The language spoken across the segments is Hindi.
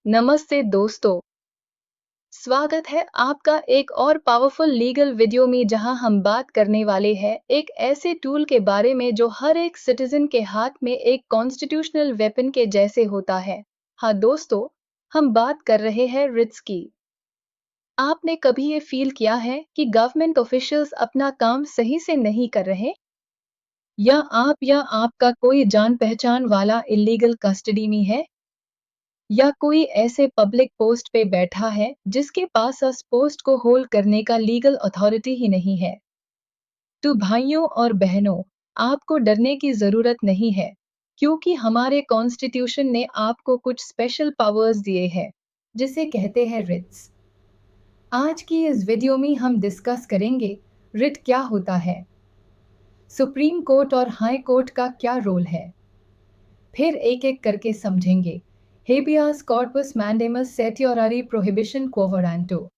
नमस्ते दोस्तों, स्वागत है आपका एक और पावरफुल लीगल वीडियो में जहां हम बात करने वाले हैं एक ऐसे टूल के बारे में जो हर एक सिटीजन के हाथ में एक कॉन्स्टिट्यूशनल वेपन के जैसे होता है। हाँ दोस्तों, हम बात कर रहे हैं रिट्स की। आपने कभी ये फील किया है कि गवर्नमेंट ऑफिशियल्स अपना काम सही से नहीं कर रहे? या आपका कोई जान पहचान वाला इलीगल कस्टडी में है? या कोई ऐसे पब्लिक पोस्ट पे बैठा है जिसके पास उस पोस्ट को होल्ड करने का लीगल अथॉरिटी ही नहीं है। तो भाइयों और बहनों, आपको डरने की जरूरत नहीं है, क्योंकि हमारे कॉन्स्टिट्यूशन ने आपको कुछ स्पेशल पावर्स दिए हैं, जिसे कहते हैं रिट्स। आज की इस वीडियो में हम डिस्कस करेंगे रिट क्या होता है, सुप्रीम कोर्ट और हाई कोर्ट का क्या रोल है, फिर एक एक करके समझेंगे habeas corpus mandamus certiorari prohibition quo warranto.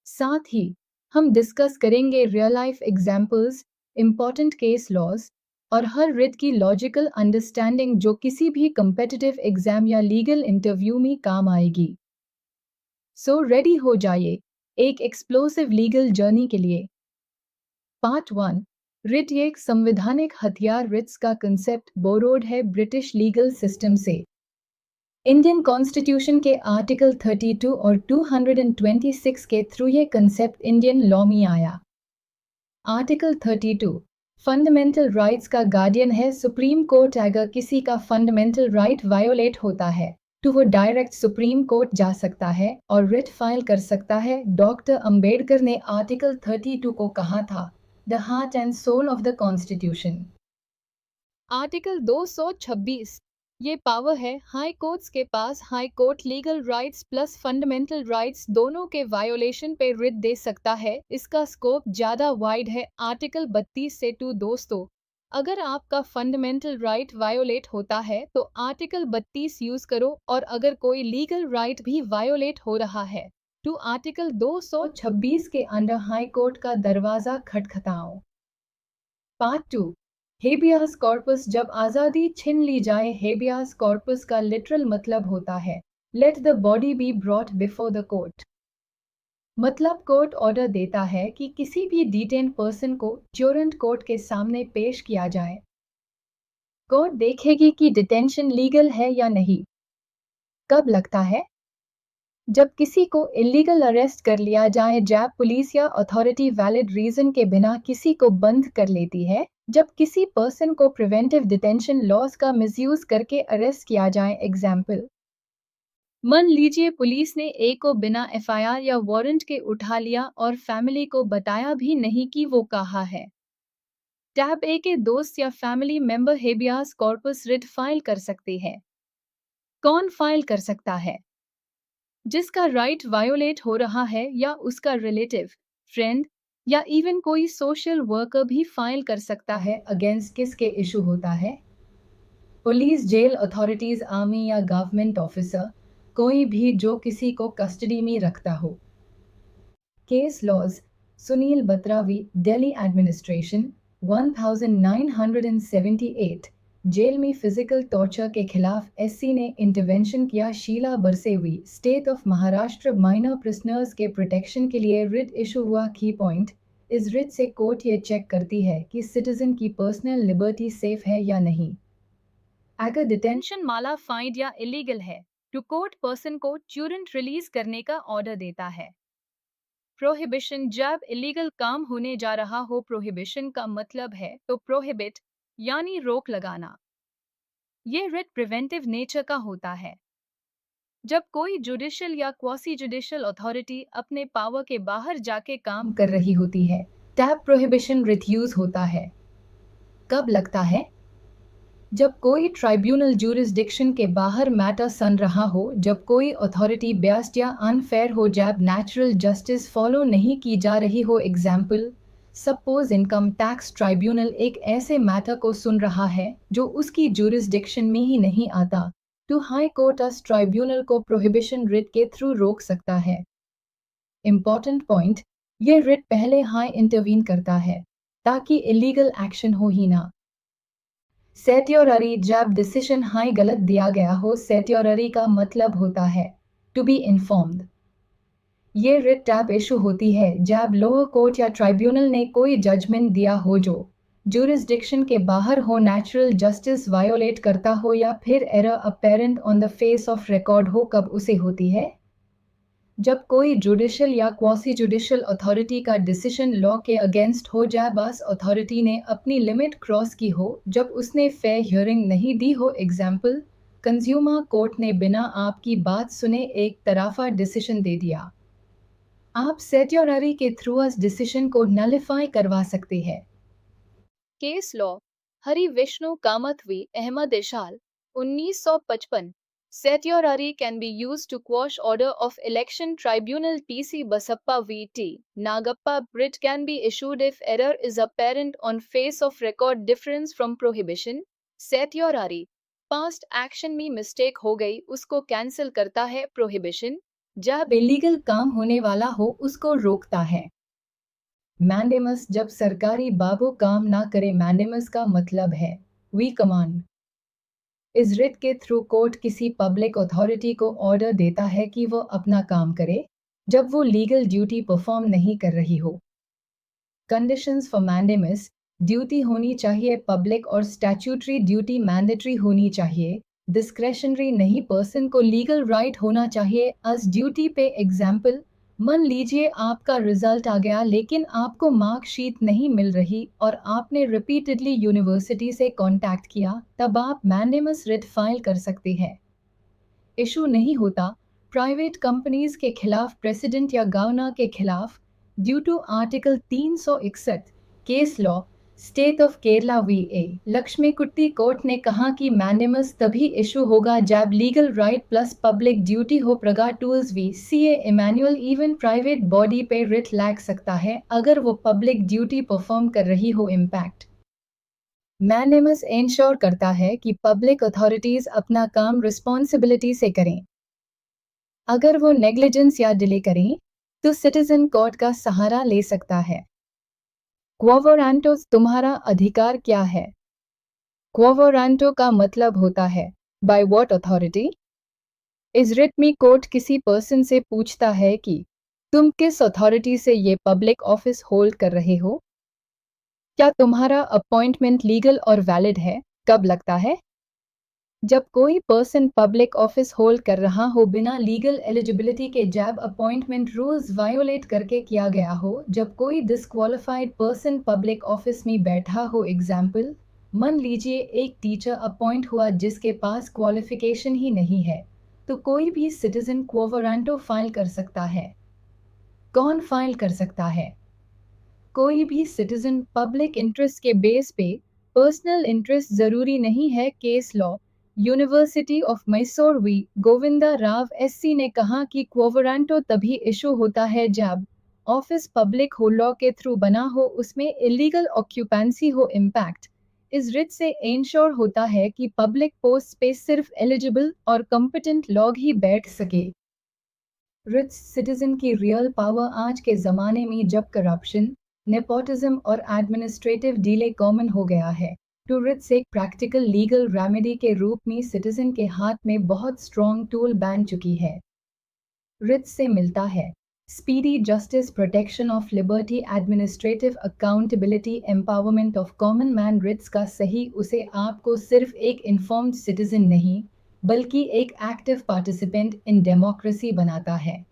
साथ ही हम डिस्कस करेंगे real life examples, important case laws और हर रिट की लॉजिकल अंडरस्टैंडिंग जो किसी भी कम्पिटिटिव एग्जाम या लीगल इंटरव्यू में काम आएगी। सो रेडी हो जाइए एक एक्सप्लोसिव लीगल जर्नी के लिए। पार्ट 1, रिट एक संवैधानिक हथियार। रिट्स का कंसेप्ट बोरोड है ब्रिटिश लीगल सिस्टम से। इंडियन कॉन्स्टिट्यूशन के आर्टिकल 32 और 226 के थ्रू ये कंसेप्ट इंडियन लॉ में आया। आर्टिकल 32 फंडामेंटल राइट्स का गार्डियन है। सुप्रीम कोर्ट अगर किसी का फंडामेंटल राइट वायोलेट होता है तो वो डायरेक्ट सुप्रीम कोर्ट जा सकता है और रिट फाइल कर सकता है। डॉक्टर अंबेडकर ने आर्टिकल 32 को कहा था the heart and soul of the constitution. Article 226 ये पावर है हाई कोर्ट्स के पास। High court legal rights plus fundamental rights दोनों के वायोलेशन पे रिट दे सकता है। इसका स्कोप ज्यादा वाइड है। आर्टिकल 32 से 2 दोस्तों, अगर आपका फंडामेंटल राइट वायोलेट होता है तो आर्टिकल 32 यूज करो, और अगर कोई लीगल राइट भी वायोलेट हो रहा है तो आर्टिकल 226 के अंडर हाई कोर्ट का दरवाजा खटखटाओ। Part 2, habeas corpus. जब आज़ादी छीन ली जाए, हेबियास कॉर्पस का लिटरल मतलब होता है let the body be brought before the court. मतलब कोर्ट ऑर्डर देता है कि किसी भी डिटेन पर्सन को ड्यूरेंट कोर्ट के सामने पेश किया जाए। कोर्ट देखेगी कि डिटेंशन लीगल है या नहीं। कब लगता है? जब किसी को इलीगल अरेस्ट कर लिया जाए, जब पुलिस या अथॉरिटी वैलिड रीजन के बिना किसी को बंद कर लेती है, जब किसी पर्सन को प्रिवेंटिव डिटेंशन लॉज का मिसयूज करके अरेस्ट किया जाए। एग्जाम्पल, मान लीजिए पुलिस ने ए को बिना एफआईआर या वारंट के उठा लिया और फैमिली को बताया भी नहीं कि वो कहाँ है। टैब ए के दोस्त या family member habeas corpus writ file कर सकते हैं। कौन फाइल कर सकता है? जिसका राइट वायोलेट हो रहा है, या उसका रिलेटिव, फ्रेंड या इवन कोई सोशल वर्कर भी फाइल कर सकता है। अगेंस्ट किसके इशू होता है? पुलिस, जेल अथॉरिटीज, आर्मी या गवर्नमेंट ऑफिसर, कोई भी जो किसी को कस्टडी में रखता हो। Case laws, Sunil Batra v, Delhi administration 1978। Jail में फिजिकल टॉर्चर के खिलाफ एससी ने इंटरवेंशन किया। Sheela Barse v, state of Maharashtra, minor prisoners के प्रोटेक्शन के लिए रिट इशू हुआ। की पॉइंट, इस रिट से कोर्ट ये चेक करती है कि सिटीजन की पर्सनल लिबर्टी सेफ है या नहीं। अगर डिटेंशन माला फाइंड या इलीगल है तो कोर्ट पर्सन को ड्यूरेंट रिलीज करने का ऑर्डर देता है। प्रोहिबिशन, जब इलीगल काम होने जा रहा हो। प्रोहिबिशन का मतलब है तो प्रोहिबिट यानी रोक लगाना। ये रिट प्रिवेंटिव नेचर का होता है। जब कोई जुडिशियल या क्वासी जुडिशियल अथॉरिटी अपने पावर के बाहर जाके काम कर रही होती है, तब प्रोहिबिशन रिट यूज होता है। कब लगता है? जब कोई ट्राइब्यूनल ज्यूरिसडिक्शन के बाहर मैटर सुन रहा हो, जब कोई अथॉरिटी बियास्ड या अनफेयर हो, जब नेचुरल जस्टिस फॉलो नहीं की जा रही हो। Example, suppose income tax tribunal एक ऐसे मैटर को सुन रहा है जो उसकी ज्यूरिसडिक्शन में ही नहीं आता, तो हाई कोर्ट उस ट्राइब्यूनल को प्रोहिबिशन रिट के थ्रू रोक सकता है। इंपॉर्टेंट पॉइंट, ये रिट पहले हाई इंटरवीन करता है ताकि इलीगल एक्शन हो ही ना। सेट्योररी जब डिसीजन हाई गलत दिया गया हो, सेट्योररी का मतलब होता है टू बी इन्फॉर्म्ड। ये रिट टैब इशू होती है जब लोअर कोर्ट या ट्राइब्यूनल ने कोई जजमेंट दिया हो जो जुरिस्डिक्शन के बाहर हो, नेचुरल जस्टिस वायोलेट करता हो या फिर error apparent on the face of record हो। कब उसे होती है? जब कोई जुडिशियल या क्वासी जुडिशियल अथॉरिटी का डिसीजन लॉ के अगेंस्ट हो, जब बस अथॉरिटी ने अपनी लिमिट क्रॉस की हो, जब उसने फेयर हियरिंग नहीं दी हो। एग्जाम्पल, कंज्यूमर कोर्ट ने बिना आपकी बात सुने एक तरफा डिसीजन दे दिया। आप सेट्योररी के थ्रू उस डिसीजन को नलिफाई करवा सकते हैं। Case law, Hari Vishnu Kamath v Ahmad Ishaque 1955। Certiorari can be used to quash order of election tribunal TC Basappa VT Nagappa. Writ can be issued if error is apparent on face of record difference from prohibition. Certiorari, past action में मिस्टेक हो गई उसको कैंसिल करता है। प्रोहिबिशन, जब इलीगल काम होने वाला हो उसको रोकता है। मैंडेमस, जब सरकारी बाबू काम ना करे। मैंडेमस का मतलब है वी कमांड। इस रिट के थ्रू कोर्ट किसी पब्लिक अथॉरिटी को ऑर्डर देता है कि वो अपना काम करे जब वो लीगल ड्यूटी परफॉर्म नहीं कर रही हो। कंडीशंस फॉर मैंडेमस, ड्यूटी होनी चाहिए पब्लिक और स्टैट्यूटरी ड्यूटी मैंडेटरी होनी चाहिए, डिस्क्रेशनरी नहीं। पर्सन को लीगल राइट होना चाहिए अस ड्यूटी पे। एग्जाम्पल, मान लीजिए आपका रिजल्ट आ गया लेकिन आपको मार्कशीट नहीं मिल रही और आपने रिपीटेडली यूनिवर्सिटी से कांटेक्ट किया, तब आप मैंडेमस रिट फाइल कर सकते हैं। इशू नहीं होता प्राइवेट कंपनीज के खिलाफ, प्रेसिडेंट या गवर्नर के खिलाफ due to article 361 case law state of Kerala v A Lakshmikutty court ने कहा कि मैंडेमस तभी इशू होगा जब legal right plus public duty हो। Praga tools v CA Imanual, even private body पे रिट लग सकता है अगर वो पब्लिक ड्यूटी परफॉर्म कर रही हो। इम्पैक्ट, मैंडेमस इंश्योर करता है कि पब्लिक अथॉरिटीज अपना काम रिस्पॉन्सिबिलिटी से करें। अगर वो नेग्लिजेंस या डिले करें तो सिटीजन कोर्ट का सहारा ले सकता है। क्वो वारंटो, तुम्हारा अधिकार क्या है? क्वो वारंटो का मतलब होता है बाय व्हाट अथॉरिटी। इस रिट में कोर्ट किसी पर्सन से पूछता है कि तुम किस अथॉरिटी से ये पब्लिक ऑफिस होल्ड कर रहे हो? क्या तुम्हारा अपॉइंटमेंट लीगल और वैलिड है? कब लगता है? जब कोई पर्सन पब्लिक ऑफिस होल्ड कर रहा हो बिना लीगल एलिजिबिलिटी के, जब अपॉइंटमेंट रूल्स वायोलेट करके किया गया हो, जब कोई डिस्क्वालिफाइड पर्सन पब्लिक ऑफिस में बैठा हो। एग्जाम्पल, मान लीजिए एक टीचर अपॉइंट हुआ जिसके पास क्वालिफिकेशन ही नहीं है, तो कोई भी सिटीजन क्वो वारंटो फाइल कर सकता है। कौन फाइल कर सकता है? कोई भी सिटीजन। पब्लिक इंटरेस्ट के बेस पे, पर्सनल इंटरेस्ट जरूरी नहीं है। Case law, university of Mysore v Govinda Rao SC ने कहा कि क्वो वारंटो तभी इशू होता है जब ऑफिस पब्लिक हो, लॉ के थ्रू बना हो, उसमें इलीगल ऑक्यूपेंसी हो। इम्पैक्ट, इस रिट से इंश्योर होता है कि पब्लिक पोस्ट पे सिर्फ एलिजिबल और कॉम्पिटेंट लोग ही बैठ सके। रिच सिटीजन की रियल पावर, आज के ज़माने में जब करप्शन, नेपोटिज्म और एडमिनिस्ट्रेटिव डीले कॉमन हो गया है, तो रिट्स एक प्रैक्टिकल लीगल रेमेडी के रूप में सिटीजन के हाथ में बहुत स्ट्रॉन्ग टूल बन चुकी है। रिट्स से मिलता है speedy justice, protection of liberty, administrative accountability, empowerment of common man. Writs का सही उसे आपको सिर्फ एक इन्फॉर्म्ड सिटीजन नहीं बल्कि एक एक्टिव पार्टिसिपेंट इन डेमोक्रेसी बनाता है।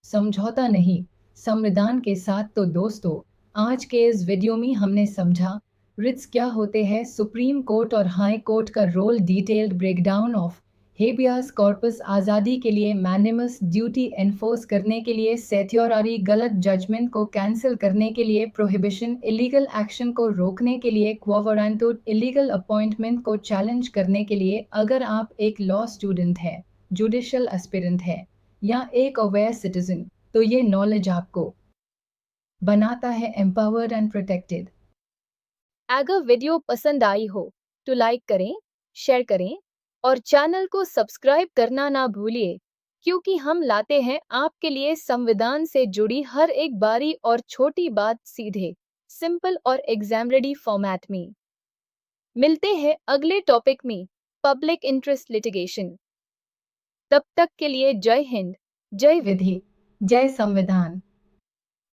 समझौता नहीं, संविधान के साथ। तो दोस्तों, आज के इस वीडियो में हमने समझा रिट्स क्या होते हैं, सुप्रीम कोर्ट और हाई कोर्ट का role, detailed breakdown of habeas corpus, आज़ादी के लिए मैंडेमस, ड्यूटी एनफोर्स करने के लिए, सेट्योररी, गलत जजमेंट को कैंसिल करने के लिए, प्रोहिबिशन, इलीगल एक्शन को रोकने के लिए, क्वो वारंटो, इलीगल अपॉइंटमेंट को चैलेंज करने के लिए। अगर आप एक लॉ स्टूडेंट है, जुडिशियल एस्पिरेंट है या एक अवेयर सिटीजन, तो ये नॉलेज आपको बनाता है एम्पावर्ड एंड प्रोटेक्टेड। अगर वीडियो पसंद आई हो तो लाइक करें, शेयर करें और चैनल को सब्सक्राइब करना ना भूलिए, क्योंकि हम लाते हैं आपके लिए संविधान से जुड़ी हर एक बारी और छोटी बात सीधे, सिंपल और एग्जाम रेडी फॉर्मेट में। मिलते हैं अगले टॉपिक में, पब्लिक इंटरेस्ट लिटिगेशन। तब तक के लिए जय हिंद, जय विधि, जय संविधान।